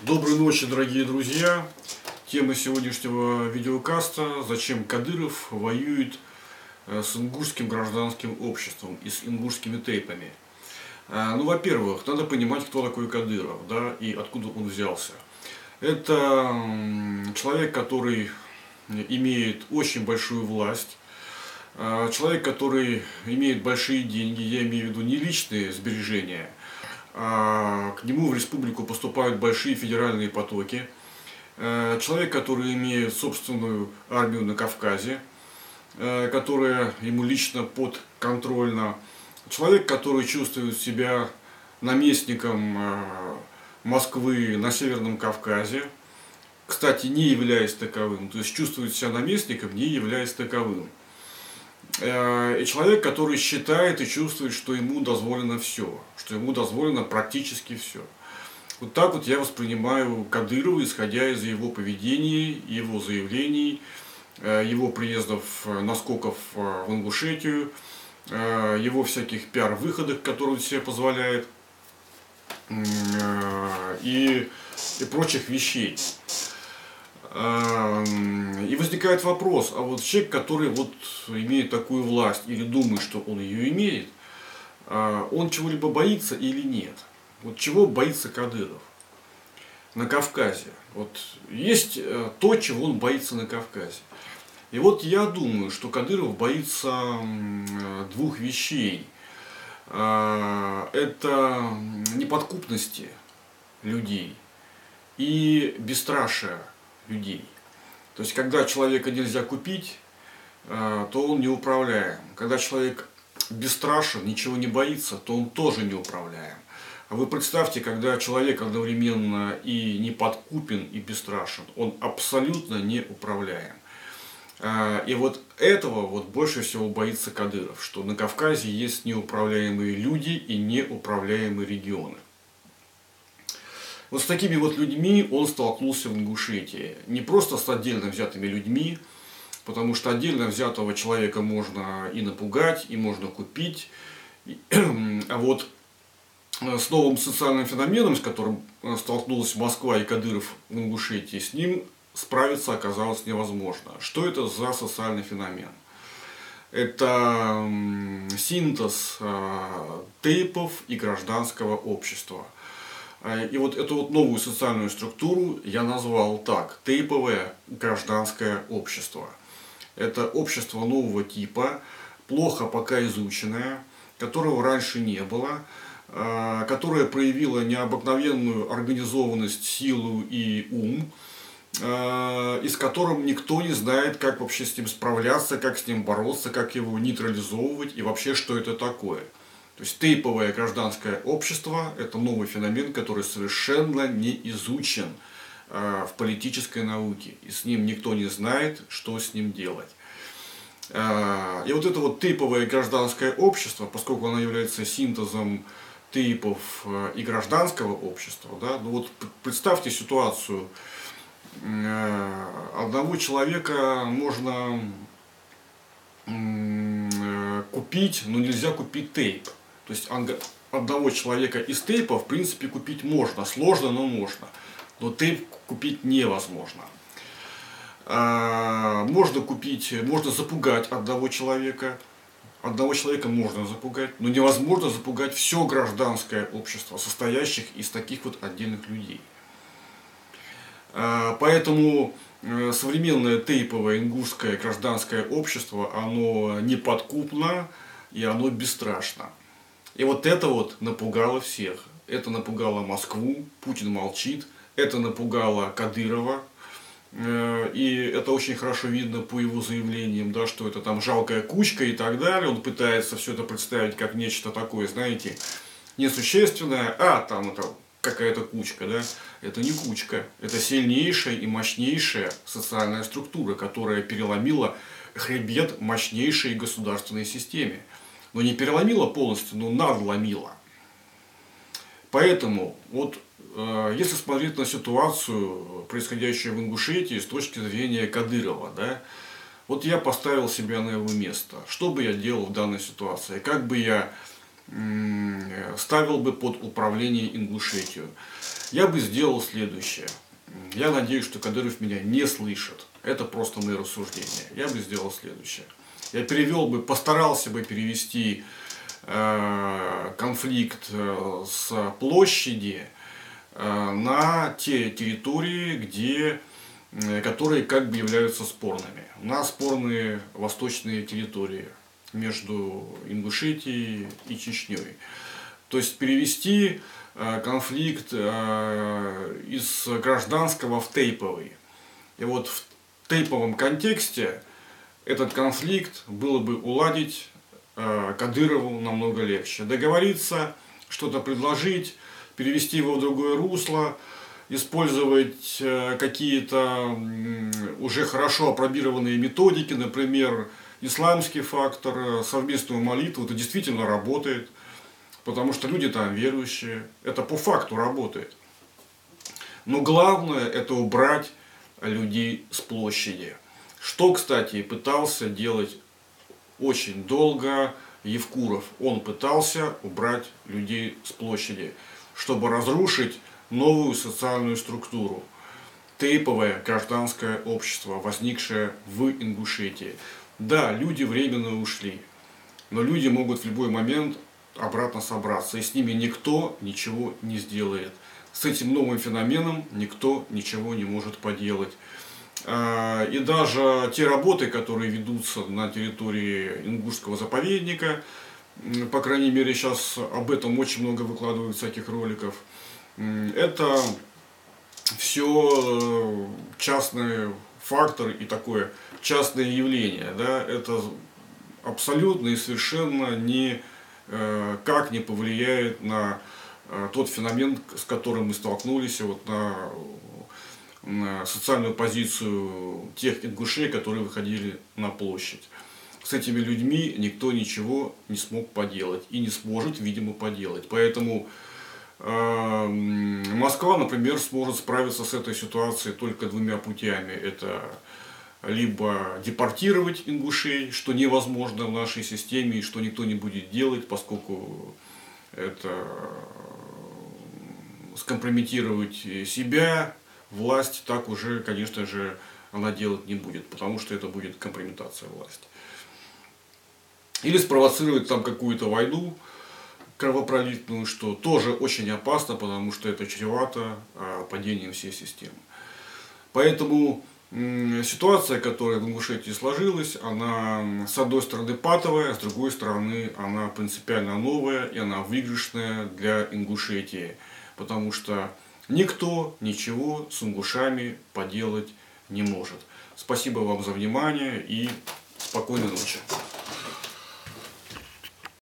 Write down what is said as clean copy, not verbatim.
Доброй ночи, дорогие друзья! Тема сегодняшнего видеокаста: зачем Кадыров воюет с ингушским гражданским обществом и с ингушскими тейпами. Ну, во-первых, надо понимать, кто такой Кадыров, да, и откуда он взялся. Это человек, который имеет очень большую власть, человек, который имеет большие деньги, я имею в виду не личные сбережения, а к нему в республику поступают большие федеральные потоки. Человек, который имеет собственную армию на Кавказе, которая ему лично подконтрольна. Человек, который чувствует себя наместником Москвы на Северном Кавказе, кстати, не являясь таковым, то есть чувствует себя наместником, не являясь таковым. И человек, который считает и чувствует, что ему дозволено все, что ему дозволено практически все. Вот так вот я воспринимаю Кадырова, исходя из его поведения, его заявлений, его приездов, наскоков в Ингушетию, его всяких пиар-выходах, которые он себе позволяет, и прочих вещей. И возникает вопрос, а вот человек, который вот имеет такую власть или думает, что он ее имеет, он чего-либо боится или нет? Вот чего боится Кадыров на Кавказе? Вот есть то, чего он боится на Кавказе. И вот я думаю, что Кадыров боится двух вещей. Это неподкупности людей и бесстрашия людей. То есть, когда человека нельзя купить, то он неуправляем. Когда человек бесстрашен, ничего не боится, то он тоже неуправляем. А вы представьте, когда человек одновременно и неподкупен, и бесстрашен, он абсолютно неуправляем. И вот этого вот больше всего боится Кадыров, что на Кавказе есть неуправляемые люди и неуправляемые регионы. Вот с такими вот людьми он столкнулся в Ингушетии. Не просто с отдельно взятыми людьми, потому что отдельно взятого человека можно и напугать, и можно купить. А вот с новым социальным феноменом, с которым столкнулась Москва и Кадыров в Ингушетии, с ним справиться оказалось невозможно. Что это за социальный феномен? Это синтез тейпов и гражданского общества. И вот эту вот новую социальную структуру я назвал так: тейповое гражданское общество. Это общество нового типа, плохо пока изученное, которого раньше не было, которое проявило необыкновенную организованность, силу и ум, и с которым никто не знает, как вообще с ним справляться, как с ним бороться, как его нейтрализовывать и вообще, что это такое. То есть тейповое гражданское общество – это новый феномен, который совершенно не изучен в политической науке. И с ним никто не знает, что с ним делать. И вот это вот тейповое гражданское общество, поскольку оно является синтезом тейпов и гражданского общества, да, ну вот представьте ситуацию. Одного человека можно купить, но нельзя купить тейп. То есть одного человека из тейпа в принципе купить можно. Сложно, но можно. Но тейп купить невозможно. Можно купить, можно запугать одного человека. Одного человека можно запугать, но невозможно запугать все гражданское общество, состоящих из таких вот отдельных людей. Поэтому современное тейповое ингушское гражданское общество, оно неподкупно и оно бесстрашно. И вот это вот напугало всех. Это напугало Москву, Путин молчит, это напугало Кадырова. И это очень хорошо видно по его заявлениям, да, что это там жалкая кучка и так далее. Он пытается все это представить как нечто такое, знаете, несущественное, там это какая-то кучка, да? Это не кучка, это сильнейшая и мощнейшая социальная структура, которая переломила хребет мощнейшей государственной системе. Но не переломила полностью, но надломила. Поэтому, вот, если смотреть на ситуацию, происходящую в Ингушетии, с точки зрения Кадырова, да, вот я поставил себя на его место. Что бы я делал в данной ситуации? Как бы я ставил бы под управление Ингушетию. Я бы сделал следующее. Я надеюсь, что Кадыров меня не слышит. Это просто мои рассуждения. Я бы сделал следующее. Я постарался бы перевести конфликт с площади на те территории, которые как бы являются спорными. У нас спорные восточные территории между Ингушетией и Чечней. То есть перевести конфликт из гражданского в тейповый. И вот в тейповом контексте этот конфликт было бы уладить Кадырову намного легче. Договориться, что-то предложить, перевести его в другое русло, использовать какие-то уже хорошо апробированные методики, например, исламский фактор, совместную молитву. Это действительно работает, потому что люди там верующие. Это по факту работает. Но главное — это убрать людей с площади. Что, кстати, пытался делать очень долго Евкуров. Он пытался убрать людей с площади, чтобы разрушить новую социальную структуру. Тейповое гражданское общество, возникшее в Ингушетии. Да, люди временно ушли, но люди могут в любой момент обратно собраться, и с ними никто ничего не сделает. С этим новым феноменом никто ничего не может поделать. И даже те работы, которые ведутся на территории Ингушского заповедника, по крайней мере сейчас об этом очень много выкладывают всяких роликов, это все частный фактор и такое частное явление. Да? Это абсолютно и совершенно никак не повлияет на тот феномен, с которым мы столкнулись, вот на социальную позицию тех ингушей, которые выходили на площадь. С этими людьми никто ничего не смог поделать и не сможет, видимо, поделать. Поэтому Москва, например, сможет справиться с этой ситуацией только двумя путями. Это либо депортировать ингушей, что невозможно в нашей системе и что никто не будет делать, поскольку это скомпрометировать себя, власть, так уже, конечно же, она делать не будет, потому что это будет компрометация власти. Или спровоцировать там какую-то войну кровопролитную, что тоже очень опасно, потому что это чревато падением всей системы. Поэтому ситуация, которая в Ингушетии сложилась, она с одной стороны патовая, с другой стороны она принципиально новая и она выигрышная для Ингушетии, потому что никто ничего с ингушами поделать не может. Спасибо вам за внимание и спокойной ночи.